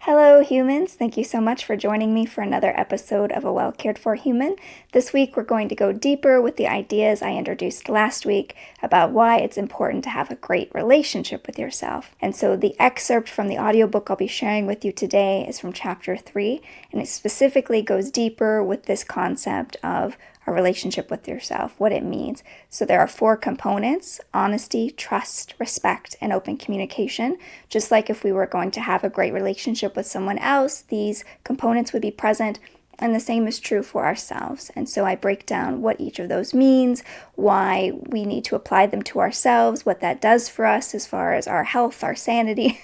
Hello, humans. Thank you so much for joining me for another episode of A Well Cared For Human. This week, we're going to go deeper with the ideas I introduced last week about why it's important to have a great relationship with yourself. And so the excerpt from the audiobook I'll be sharing with you today is from chapter 3, and it specifically goes deeper with this concept of a relationship with yourself, what it means. So there are 4 components: honesty, trust, respect, and open communication. Just like if we were going to have a great relationship with someone else, these components would be present, and the same is true for ourselves. And so I break down what each of those means, why we need to apply them to ourselves, what that does for us as far as our health, our sanity,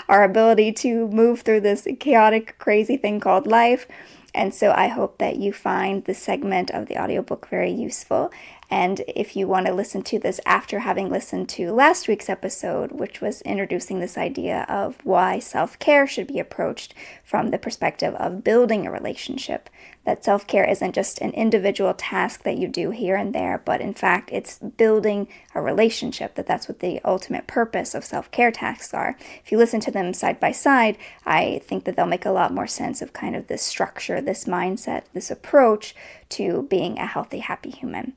our ability to move through this chaotic, crazy thing called life. And so I hope that you find this segment of the audiobook very useful. And if you want to listen to this after having listened to last week's episode, which was introducing this idea of why self-care should be approached from the perspective of building a relationship, that self-care isn't just an individual task that you do here and there, but in fact, it's building a relationship, that's what the ultimate purpose of self-care tasks are. If you listen to them side by side, I think that they'll make a lot more sense of kind of this structure, this mindset, this approach to being a healthy, happy human.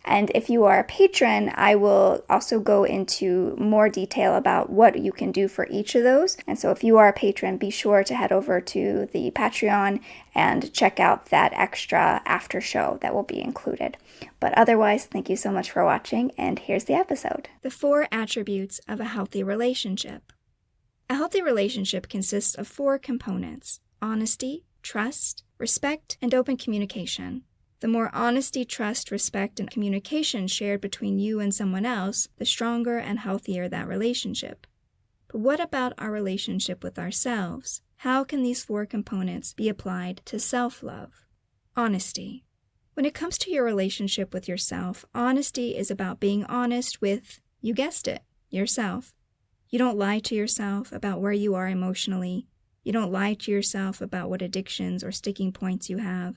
And if you are a patron, I will also go into more detail about what you can do for each of those. And so if you are a patron, be sure to head over to the Patreon and check out that extra after show that will be included. But otherwise, thank you so much for watching, and here's the episode. The 4 attributes of a healthy relationship. A healthy relationship consists of 4 components: honesty, trust, respect, and open communication. The more honesty, trust, respect, and communication shared between you and someone else, the stronger and healthier that relationship. But what about our relationship with ourselves? How can these 4 components be applied to self-love? Honesty. When it comes to your relationship with yourself, honesty is about being honest with, you guessed it, yourself. You don't lie to yourself about where you are emotionally. You don't lie to yourself about what addictions or sticking points you have.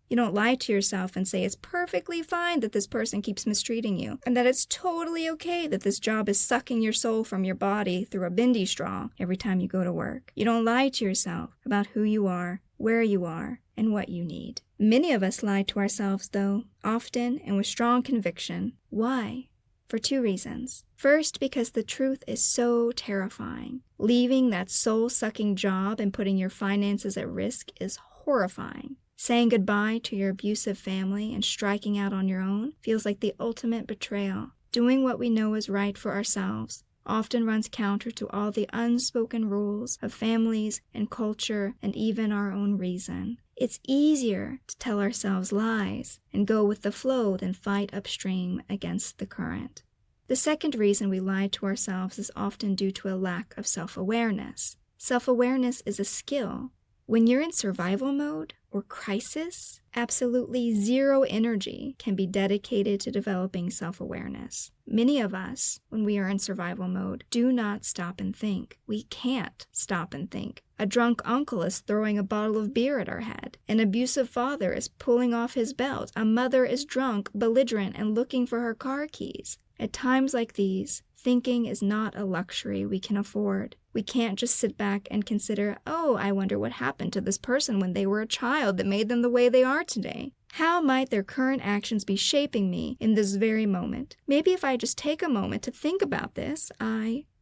You don't lie to yourself and say it's perfectly fine that this person keeps mistreating you, and that it's totally okay that this job is sucking your soul from your body through a bendy straw every time you go to work. You don't lie to yourself about who you are, where you are, and what you need. Many of us lie to ourselves, though, often and with strong conviction. Why? For 2 reasons. First, because the truth is so terrifying. Leaving that soul-sucking job and putting your finances at risk is horrifying. Saying goodbye to your abusive family and striking out on your own feels like the ultimate betrayal. Doing what we know is right for ourselves often runs counter to all the unspoken rules of families and culture and even our own reason. It's easier to tell ourselves lies and go with the flow than fight upstream against the current. The second reason we lie to ourselves is often due to a lack of self-awareness. Self-awareness is a skill. When you're in survival mode or crisis, absolutely zero energy can be dedicated to developing self-awareness. Many of us, when we are in survival mode, do not stop and think. We can't stop and think. A drunk uncle is throwing a bottle of beer at our head. An abusive father is pulling off his belt. A mother is drunk, belligerent, and looking for her car keys. At times like these, thinking is not a luxury we can afford. We can't just sit back and consider, oh, I wonder what happened to this person when they were a child that made them the way they are today. How might their current actions be shaping me in this very moment? Maybe if I just take a moment to think about this,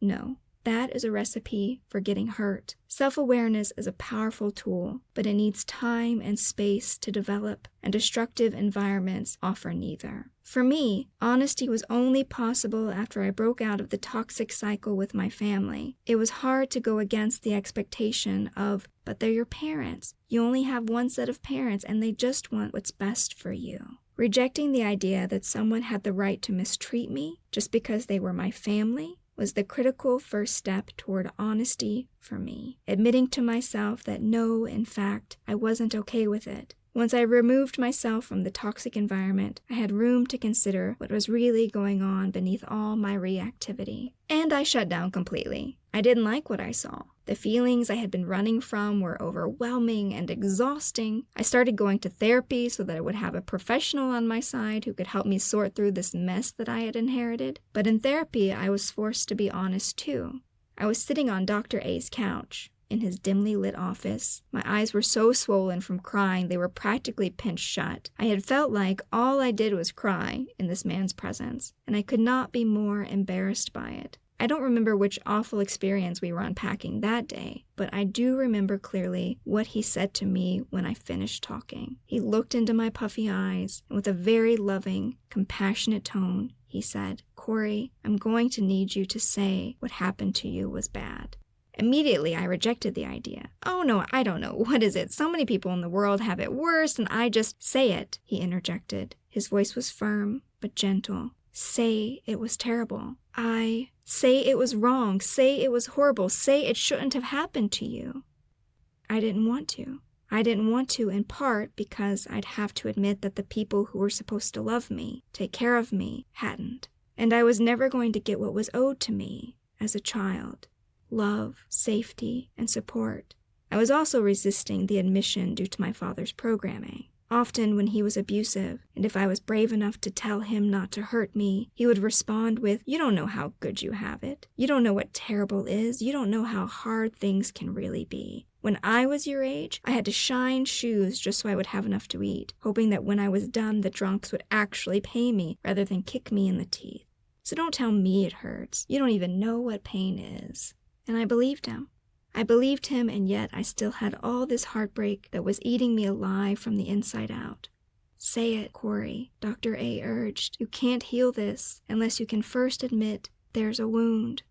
know. That is a recipe for getting hurt. Self-awareness is a powerful tool, but it needs time and space to develop, and destructive environments offer neither. For me, honesty was only possible after I broke out of the toxic cycle with my family. It was hard to go against the expectation of, but they're your parents. You only have one set of parents, and they just want what's best for you. Rejecting the idea that someone had the right to mistreat me just because they were my family was the critical first step toward honesty for me. Admitting to myself that no, in fact, I wasn't okay with it. Once I removed myself from the toxic environment, I had room to consider what was really going on beneath all my reactivity. And I shut down completely. I didn't like what I saw. The feelings I had been running from were overwhelming and exhausting. I started going to therapy so that I would have a professional on my side who could help me sort through this mess that I had inherited. But in therapy, I was forced to be honest too. I was sitting on Dr. A's couch. in his dimly lit office. My eyes were so swollen from crying they were practically pinched shut. I had felt like all I did was cry in this man's presence, and I could not be more embarrassed by it. I don't remember which awful experience we were unpacking that day, but I do remember clearly what he said to me when I finished talking. He looked into my puffy eyes, and with a very loving, compassionate tone, he said, "Corey, I'm going to need you to say what happened to you was bad." Immediately, I rejected the idea. "Oh no, I don't know. What is it? So many people in the world have it worse, and I just—" "Say it," he interjected. His voice was firm, but gentle. "Say it was terrible. Say it was wrong. Say it was horrible. Say it shouldn't have happened to you." I didn't want to. I didn't want to in part because I'd have to admit that the people who were supposed to love me, take care of me, hadn't. And I was never going to get what was owed to me as a child. Love, safety, and support. I was also resisting the admission due to my father's programming. Often when he was abusive, and if I was brave enough to tell him not to hurt me, he would respond with, "You don't know how good you have it. You don't know what terrible is. You don't know how hard things can really be. When I was your age, I had to shine shoes just so I would have enough to eat, hoping that when I was done, the drunks would actually pay me rather than kick me in the teeth. So don't tell me it hurts. You don't even know what pain is." And I believed him. And yet I still had all this heartbreak that was eating me alive from the inside out. "Say it, Corey," Dr. A urged. "You can't heal this unless you can first admit there's a wound."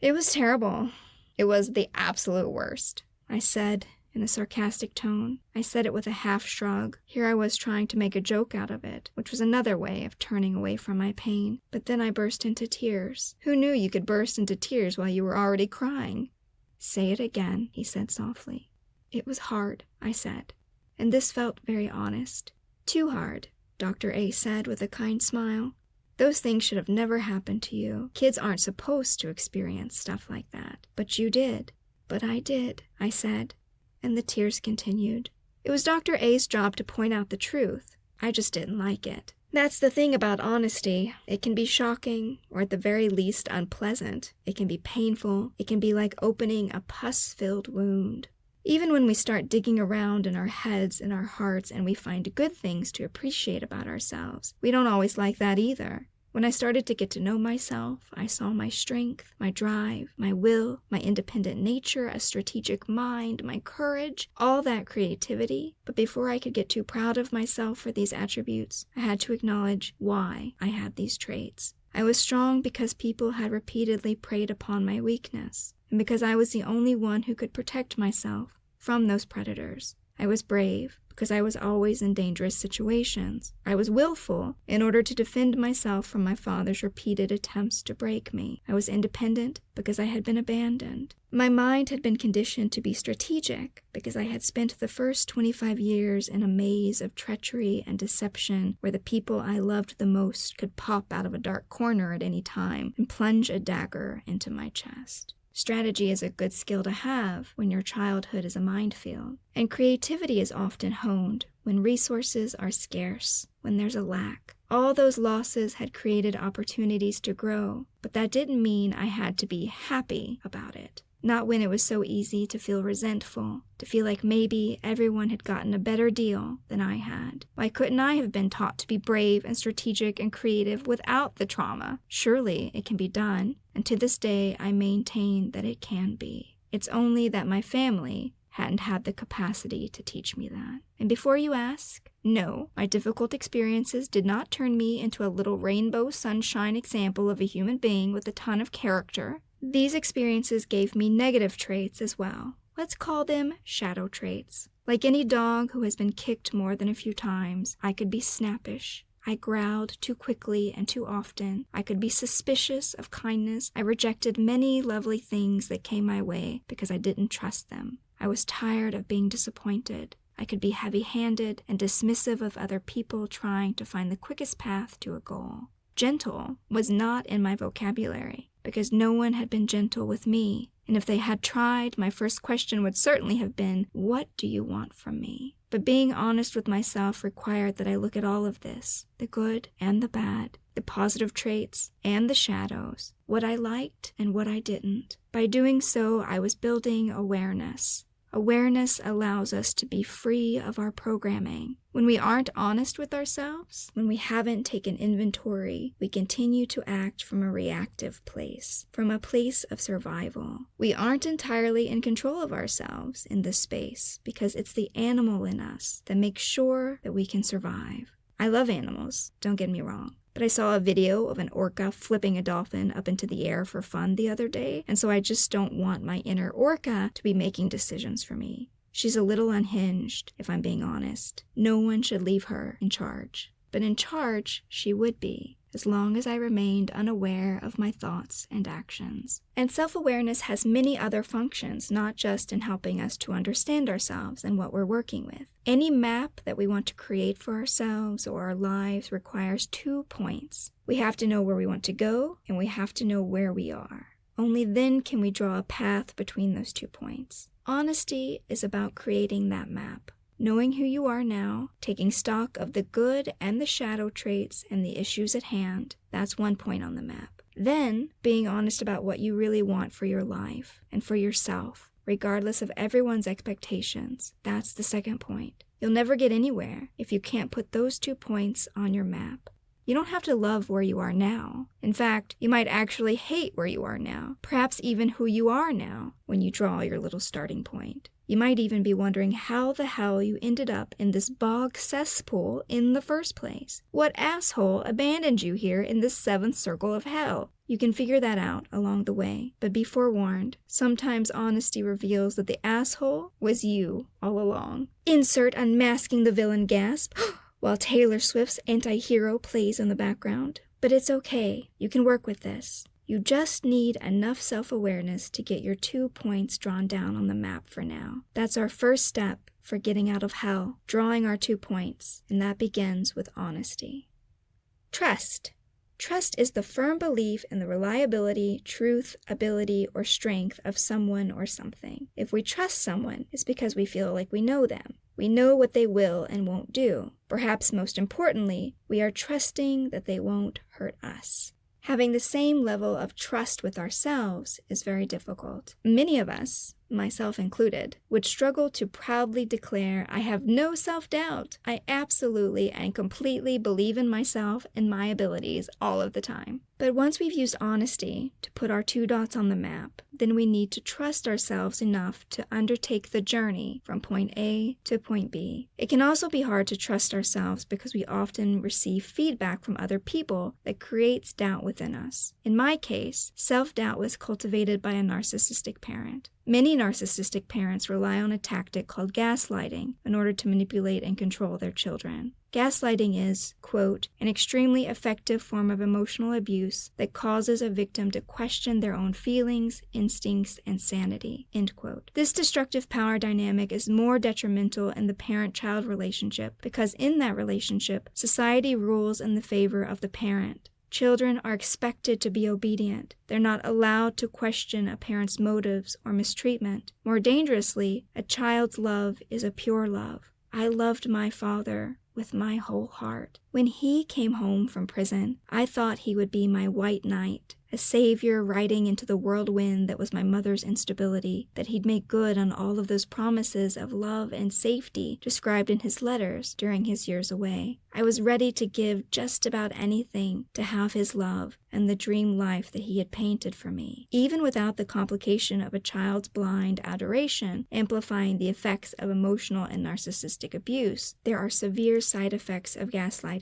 It was terrible. It was the absolute worst, I said in a sarcastic tone. I said it with a half shrug. Here I was trying to make a joke out of it, which was another way of turning away from my pain. But then I burst into tears. Who knew you could burst into tears while you were already crying? "Say it again," he said softly. "It was hard," I said, and this felt very honest. "Too hard," Dr. A said with a kind smile. "Those things should have never happened to you. Kids aren't supposed to experience stuff like that. But you did." "But I did," I said, and the tears continued. It was Dr. A's job to point out the truth. I just didn't like it. That's the thing about honesty. It can be shocking, or at the very least unpleasant. It can be painful. It can be like opening a pus-filled wound. Even when we start digging around in our heads and our hearts and we find good things to appreciate about ourselves, we don't always like that either. When I started to get to know myself, I saw my strength, my drive, my will, my independent nature, a strategic mind, my courage, all that creativity. But before I could get too proud of myself for these attributes, I had to acknowledge why I had these traits. I was strong because people had repeatedly preyed upon my weakness, and because I was the only one who could protect myself from those predators. I was brave because I was always in dangerous situations. I was willful in order to defend myself from my father's repeated attempts to break me. I was independent because I had been abandoned. My mind had been conditioned to be strategic because I had spent the first 25 years in a maze of treachery and deception where the people I loved the most could pop out of a dark corner at any time and plunge a dagger into my chest. Strategy is a good skill to have when your childhood is a minefield, and creativity is often honed when resources are scarce, when there's a lack. All those losses had created opportunities to grow, but that didn't mean I had to be happy about it. Not when it was so easy to feel resentful, to feel like maybe everyone had gotten a better deal than I had. Why couldn't I have been taught to be brave and strategic and creative without the trauma? Surely it can be done, and to this day I maintain that it can be. It's only that my family hadn't had the capacity to teach me that. And before you ask, no, my difficult experiences did not turn me into a little rainbow sunshine example of a human being with a ton of character. These experiences gave me negative traits as well. Let's call them shadow traits. Like any dog who has been kicked more than a few times, I could be snappish. I growled too quickly and too often. I could be suspicious of kindness. I rejected many lovely things that came my way because I didn't trust them. I was tired of being disappointed. I could be heavy-handed and dismissive of other people trying to find the quickest path to a goal. Gentle was not in my vocabulary because no one had been gentle with me. And if they had tried, my first question would certainly have been, "What do you want from me?" But being honest with myself required that I look at all of this, the good and the bad, the positive traits and the shadows, what I liked and what I didn't. By doing so, I was building awareness. Awareness allows us to be free of our programming. When we aren't honest with ourselves, when we haven't taken inventory, we continue to act from a reactive place, from a place of survival. We aren't entirely in control of ourselves in this space because it's the animal in us that makes sure that we can survive. I love animals, don't get me wrong. But I saw a video of an orca flipping a dolphin up into the air for fun the other day, and so I just don't want my inner orca to be making decisions for me. She's a little unhinged, if I'm being honest. No one should leave her in charge. But in charge, she would be, as long as I remained unaware of my thoughts and actions. And self-awareness has many other functions, not just in helping us to understand ourselves and what we're working with. Any map that we want to create for ourselves or our lives requires 2 points. We have to know where we want to go, and we have to know where we are. Only then can we draw a path between those 2 points. Honesty is about creating that map. Knowing who you are now, taking stock of the good and the shadow traits and the issues at hand, that's 1 point on the map. Then, being honest about what you really want for your life and for yourself, regardless of everyone's expectations, that's the 2nd point. You'll never get anywhere if you can't put those 2 points on your map. You don't have to love where you are now. In fact, you might actually hate where you are now, perhaps even who you are now, when you draw your little starting point. You might even be wondering how the hell you ended up in this bog cesspool in the first place. What asshole abandoned you here in this 7th circle of hell? You can figure that out along the way, but be forewarned. Sometimes honesty reveals that the asshole was you all along. Insert unmasking the villain gasp, while Taylor Swift's anti-hero plays in the background. But it's okay. You can work with this. You just need enough self-awareness to get your 2 points drawn down on the map for now. That's our first step for getting out of hell, drawing our 2 points, and that begins with honesty. Trust. Trust is the firm belief in the reliability, truth, ability, or strength of someone or something. If we trust someone, it's because we feel like we know them. We know what they will and won't do. Perhaps most importantly, we are trusting that they won't hurt us. Having the same level of trust with ourselves is very difficult. Many of us, myself included, would struggle to proudly declare, I have no self-doubt. I absolutely and completely believe in myself and my abilities all of the time. But once we've used honesty to put our 2 dots on the map, then we need to trust ourselves enough to undertake the journey from point A to point B. It can also be hard to trust ourselves because we often receive feedback from other people that creates doubt within us. In my case, self-doubt was cultivated by a narcissistic parent. Many narcissistic parents rely on a tactic called gaslighting in order to manipulate and control their children. Gaslighting is, quote, an extremely effective form of emotional abuse that causes a victim to question their own feelings, instincts, and sanity, end quote. This destructive power dynamic is more detrimental in the parent-child relationship because in that relationship, society rules in the favor of the parent. Children are expected to be obedient. They're not allowed to question a parent's motives or mistreatment. More dangerously, a child's love is a pure love. I loved my father with my whole heart. When he came home from prison, I thought he would be my white knight, a savior riding into the whirlwind that was my mother's instability, that he'd make good on all of those promises of love and safety described in his letters during his years away. I was ready to give just about anything to have his love and the dream life that he had painted for me. Even without the complication of a child's blind adoration amplifying the effects of emotional and narcissistic abuse, there are severe side effects of gaslighting.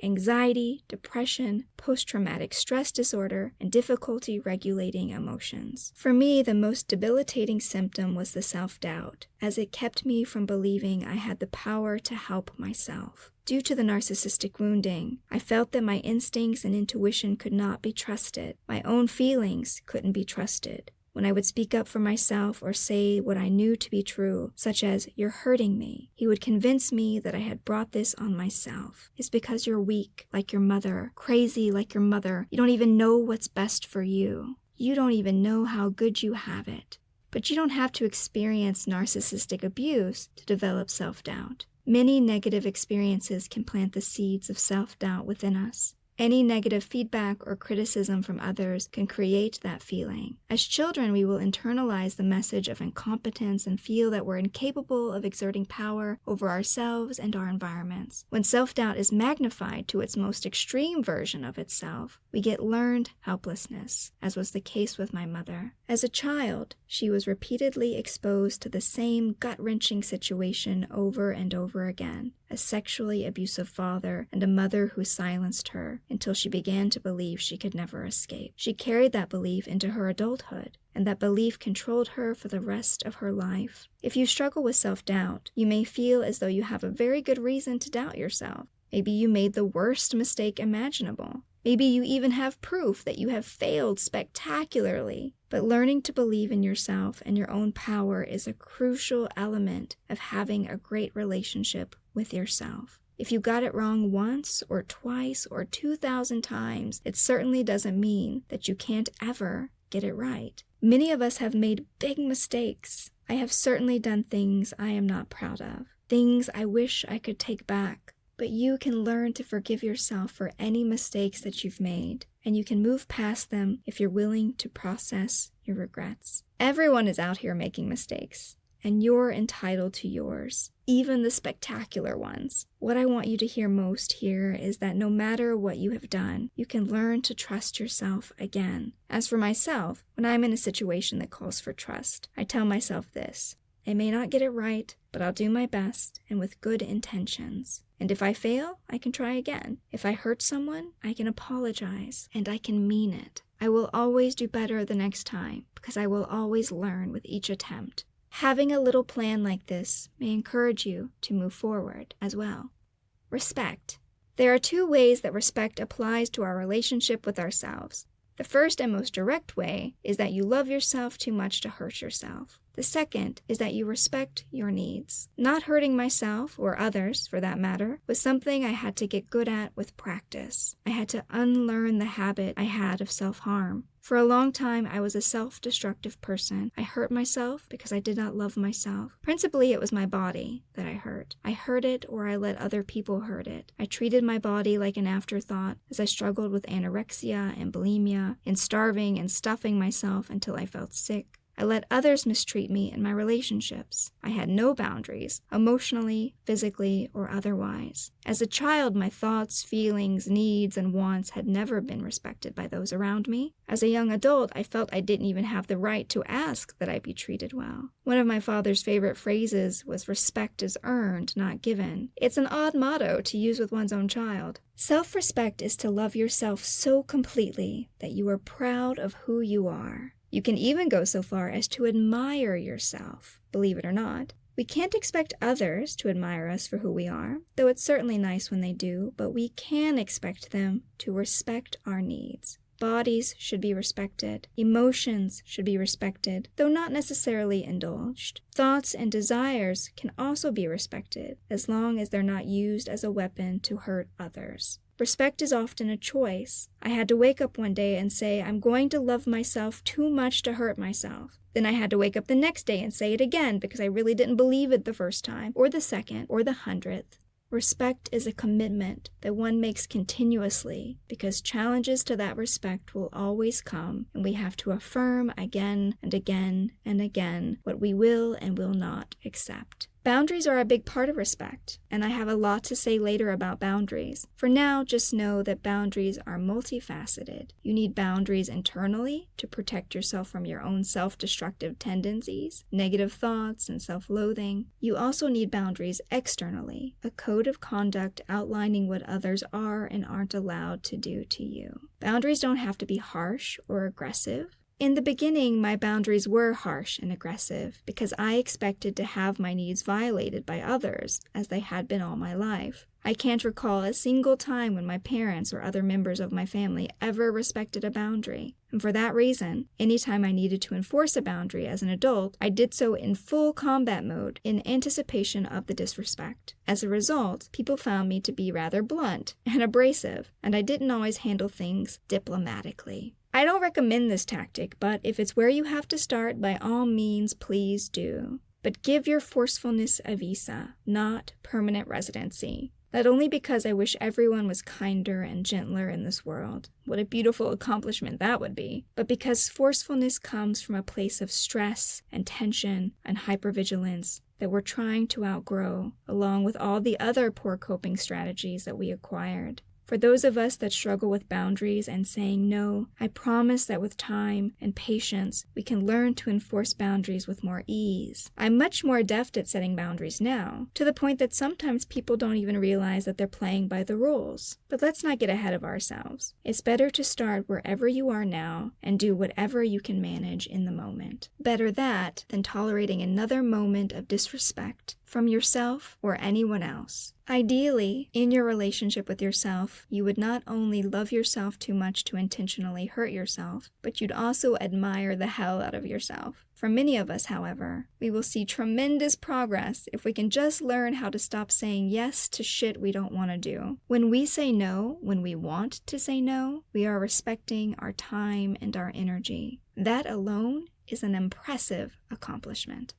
Anxiety, depression, post-traumatic stress disorder, and difficulty regulating emotions. For me, the most debilitating symptom was the self-doubt, as it kept me from believing I had the power to help myself. Due to the narcissistic wounding, I felt that my instincts and intuition could not be trusted. My own feelings couldn't be trusted. When I would speak up for myself or say what I knew to be true, such as, "You're hurting me," he would convince me that I had brought this on myself. It's because you're weak, like your mother, crazy like your mother. You don't even know what's best for you. You don't even know how good you have it. But you don't have to experience narcissistic abuse to develop self-doubt. Many negative experiences can plant the seeds of self-doubt within us. Any negative feedback or criticism from others can create that feeling. As children, we will internalize the message of incompetence and feel that we're incapable of exerting power over ourselves and our environments. When self-doubt is magnified to its most extreme version of itself, we get learned helplessness, as was the case with my mother. As a child, she was repeatedly exposed to the same gut-wrenching situation over and over again. A sexually abusive father and a mother who silenced her until she began to believe she could never escape. She carried that belief into her adulthood, and that belief controlled her for the rest of her life. If you struggle with self-doubt, you may feel as though you have a very good reason to doubt yourself. Maybe you made the worst mistake imaginable. Maybe you even have proof that you have failed spectacularly. But learning to believe in yourself and your own power is a crucial element of having a great relationship with yourself. If you got it wrong once or twice or 2,000 times, it certainly doesn't mean that you can't ever get it right. Many of us have made big mistakes. I have certainly done things I am not proud of, things I wish I could take back. But you can learn to forgive yourself for any mistakes that you've made, and you can move past them if you're willing to process your regrets. Everyone is out here making mistakes, and you're entitled to yours, even the spectacular ones. What I want you to hear most here is that no matter what you have done, you can learn to trust yourself again. As for myself, when I'm in a situation that calls for trust, I tell myself this: I may not get it right, but I'll do my best and with good intentions. And if I fail, I can try again. If I hurt someone, I can apologize, and I can mean it. I will always do better the next time, because I will always learn with each attempt. Having a little plan like this may encourage you to move forward as well. Respect. There are two ways that respect applies to our relationship with ourselves. The first and most direct way is that you love yourself too much to hurt yourself. The second is that you respect your needs. Not hurting myself, or others for that matter, was something I had to get good at with practice. I had to unlearn the habit I had of self-harm. For a long time, I was a self-destructive person. I hurt myself because I did not love myself. Principally, it was my body that I hurt. I hurt it, or I let other people hurt it. I treated my body like an afterthought as I struggled with anorexia and bulimia, and starving and stuffing myself until I felt sick. I let others mistreat me in my relationships. I had no boundaries, emotionally, physically, or otherwise. As a child, my thoughts, feelings, needs, and wants had never been respected by those around me. As a young adult, I felt I didn't even have the right to ask that I be treated well. One of my father's favorite phrases was, "Respect is earned, not given." It's an odd motto to use with one's own child. Self-respect is to love yourself so completely that you are proud of who you are. You can even go so far as to admire yourself, believe it or not. We can't expect others to admire us for who we are, though it's certainly nice when they do, but we can expect them to respect our needs. Bodies should be respected. Emotions should be respected, though not necessarily indulged. Thoughts and desires can also be respected, as long as they're not used as a weapon to hurt others. Respect is often a choice. I had to wake up one day and say, I'm going to love myself too much to hurt myself. Then I had to wake up the next day and say it again because I really didn't believe it the first time, or the second, or the 100th. Respect is a commitment that one makes continuously because challenges to that respect will always come, and we have to affirm again and again and again what we will and will not accept. Boundaries are a big part of respect, and I have a lot to say later about boundaries. For now, just know that boundaries are multifaceted. You need boundaries internally to protect yourself from your own self-destructive tendencies, negative thoughts, and self-loathing. You also need boundaries externally, a code of conduct outlining what others are and aren't allowed to do to you. Boundaries don't have to be harsh or aggressive. In the beginning, my boundaries were harsh and aggressive because I expected to have my needs violated by others, as they had been all my life. I can't recall a single time when my parents or other members of my family ever respected a boundary. And for that reason, anytime I needed to enforce a boundary as an adult, I did so in full combat mode in anticipation of the disrespect. As a result, people found me to be rather blunt and abrasive, and I didn't always handle things diplomatically. I don't recommend this tactic, but if it's where you have to start, by all means, please do. But give your forcefulness a visa, not permanent residency. Not only because I wish everyone was kinder and gentler in this world, what a beautiful accomplishment that would be, but because forcefulness comes from a place of stress and tension and hypervigilance that we're trying to outgrow, along with all the other poor coping strategies that we acquired. For those of us that struggle with boundaries and saying no, I promise that with time and patience, we can learn to enforce boundaries with more ease. I'm much more adept at setting boundaries now, to the point that sometimes people don't even realize that they're playing by the rules. But let's not get ahead of ourselves. It's better to start wherever you are now and do whatever you can manage in the moment. Better that than tolerating another moment of disrespect from yourself or anyone else. Ideally, in your relationship with yourself, you would not only love yourself too much to intentionally hurt yourself, but you'd also admire the hell out of yourself. For many of us, however, we will see tremendous progress if we can just learn how to stop saying yes to shit we don't want to do. When we say no, when we want to say no, we are respecting our time and our energy. That alone is an impressive accomplishment.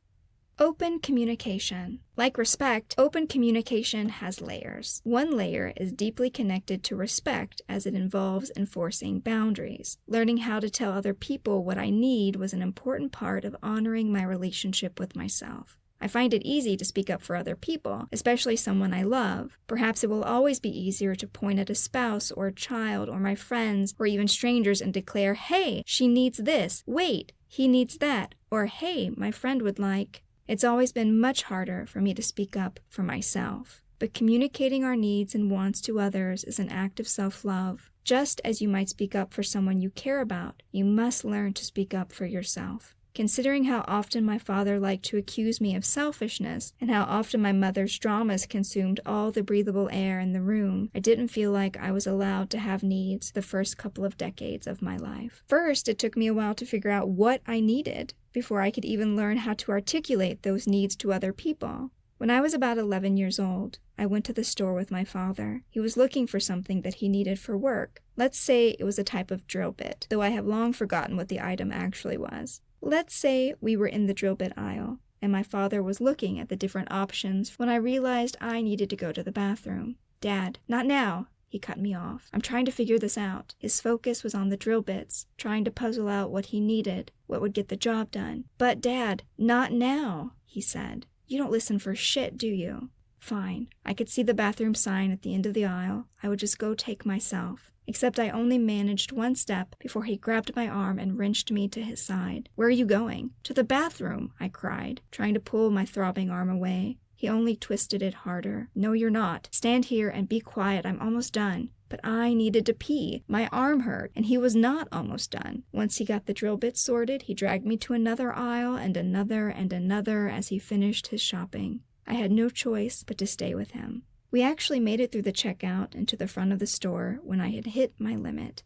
Open communication. Like respect, open communication has layers. One layer is deeply connected to respect as it involves enforcing boundaries. Learning how to tell other people what I need was an important part of honoring my relationship with myself. I find it easy to speak up for other people, especially someone I love. Perhaps it will always be easier to point at a spouse or a child or my friends or even strangers and declare, "Hey, she needs this. Wait, he needs that." Or, "Hey, my friend would like..." It's always been much harder for me to speak up for myself. But communicating our needs and wants to others is an act of self-love. Just as you might speak up for someone you care about, you must learn to speak up for yourself. Considering how often my father liked to accuse me of selfishness and how often my mother's dramas consumed all the breathable air in the room, I didn't feel like I was allowed to have needs the first couple of decades of my life. First, it took me a while to figure out what I needed before I could even learn how to articulate those needs to other people. When I was about 11 years old, I went to the store with my father. He was looking for something that he needed for work. Let's say it was a type of drill bit, though I have long forgotten what the item actually was. Let's say we were in the drill bit aisle, and my father was looking at the different options when I realized I needed to go to the bathroom. "Dad, not now," he cut me off. "I'm trying to figure this out." His focus was on the drill bits, trying to puzzle out what he needed, what would get the job done. "But Dad, not now," he said. "You don't listen for shit, do you?" Fine. I could see the bathroom sign at the end of the aisle. I would just go take myself. Except I only managed one step before he grabbed my arm and wrenched me to his side. "Where are you going?" "To the bathroom," I cried, trying to pull my throbbing arm away. He only twisted it harder. "No, you're not. Stand here and be quiet. I'm almost done." But I needed to pee. My arm hurt, and he was not almost done. Once he got the drill bit sorted, he dragged me to another aisle and another as he finished his shopping. I had no choice but to stay with him. We actually made it through the checkout and to the front of the store when I had hit my limit.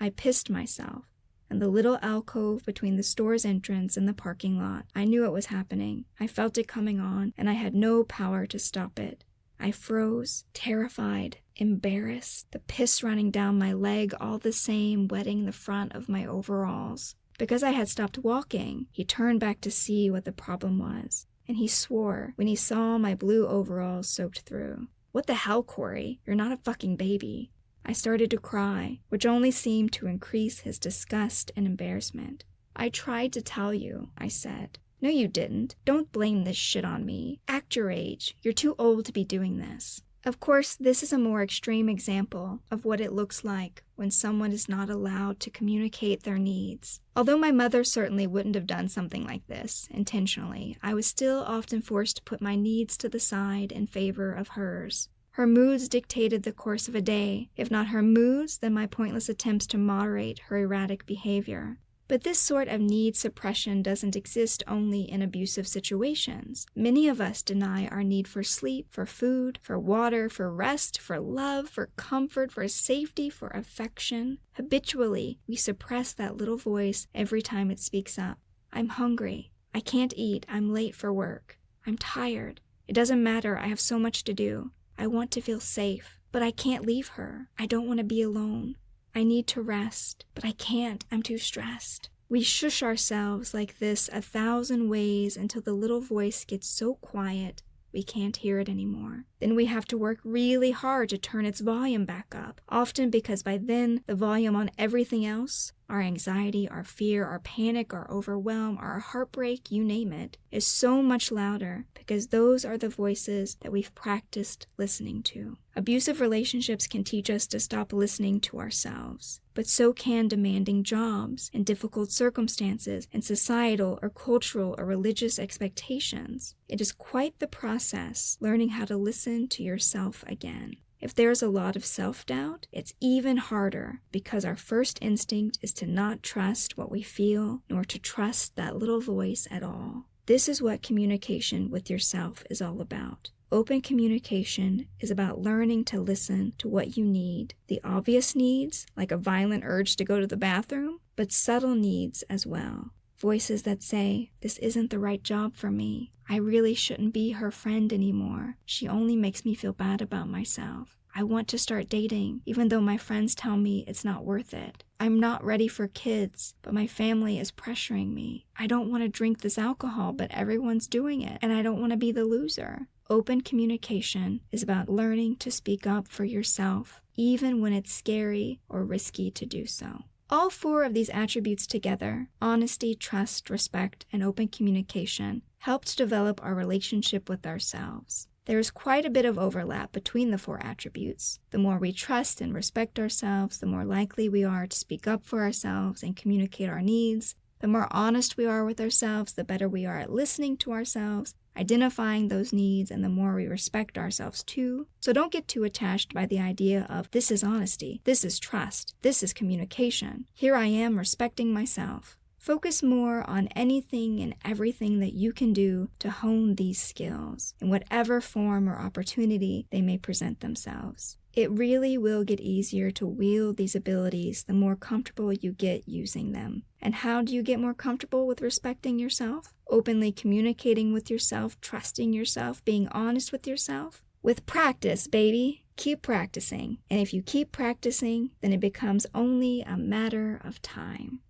I pissed myself. In the little alcove between the store's entrance and the parking lot, I knew it was happening. I felt it coming on, and I had no power to stop it. I froze, terrified, embarrassed, the piss running down my leg all the same, wetting the front of my overalls. Because I had stopped walking, he turned back to see what the problem was, and he swore when he saw my blue overalls soaked through. "What the hell, Corey? You're not a fucking baby." I started to cry, which only seemed to increase his disgust and embarrassment. "I tried to tell you," I said. "No, you didn't. Don't blame this shit on me. Act your age. You're too old to be doing this." Of course, this is a more extreme example of what it looks like when someone is not allowed to communicate their needs. Although my mother certainly wouldn't have done something like this intentionally, I was still often forced to put my needs to the side in favor of hers. Her moods dictated the course of a day. If not her moods, then my pointless attempts to moderate her erratic behavior. But this sort of need suppression doesn't exist only in abusive situations. Many of us deny our need for sleep, for food, for water, for rest, for love, for comfort, for safety, for affection. Habitually, we suppress that little voice every time it speaks up. "I'm hungry. I can't eat. I'm late for work. I'm tired. It doesn't matter. I have so much to do. I want to feel safe, but I can't leave her. I don't want to be alone. I need to rest, but I can't. I'm too stressed." We shush ourselves like this 1,000 ways until the little voice gets so quiet we can't hear it anymore. Then we have to work really hard to turn its volume back up, often because by then the volume on everything else, our anxiety, our fear, our panic, our overwhelm, our heartbreak, you name it, is so much louder because those are the voices that we've practiced listening to. Abusive relationships can teach us to stop listening to ourselves, but so can demanding jobs and difficult circumstances and societal or cultural or religious expectations. It is quite the process learning how to listen to yourself again. If there's a lot of self-doubt, it's even harder because our first instinct is to not trust what we feel, nor to trust that little voice at all. This is what communication with yourself is all about. Open communication is about learning to listen to what you need. The obvious needs, like a violent urge to go to the bathroom, but subtle needs as well. Voices that say, this isn't the right job for me. I really shouldn't be her friend anymore. She only makes me feel bad about myself. I want to start dating, even though my friends tell me it's not worth it. I'm not ready for kids, but my family is pressuring me. I don't want to drink this alcohol, but everyone's doing it, and I don't want to be the loser. Open communication is about learning to speak up for yourself, even when it's scary or risky to do so. All 4 of these attributes together, honesty, trust, respect, and open communication, help to develop our relationship with ourselves. There is quite a bit of overlap between the 4 attributes. The more we trust and respect ourselves, the more likely we are to speak up for ourselves and communicate our needs. The more honest we are with ourselves, the better we are at listening to ourselves, identifying those needs, and the more we respect ourselves too. So don't get too attached by the idea of this is honesty, this is trust, this is communication. Here I am respecting myself. Focus more on anything and everything that you can do to hone these skills in whatever form or opportunity they may present themselves. It really will get easier to wield these abilities the more comfortable you get using them. And how do you get more comfortable with respecting yourself? Openly communicating with yourself, trusting yourself, being honest with yourself? With practice, baby. Keep practicing. And if you keep practicing, then it becomes only a matter of time.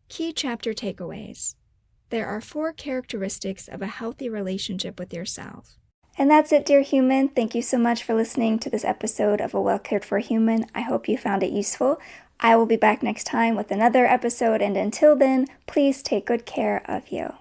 Key chapter takeaways. There are 4 characteristics of a healthy relationship with yourself. And that's it, dear human. Thank you so much for listening to this episode of A Well Cared For Human. I hope you found it useful. I will be back next time with another episode, and until then, please take good care of you.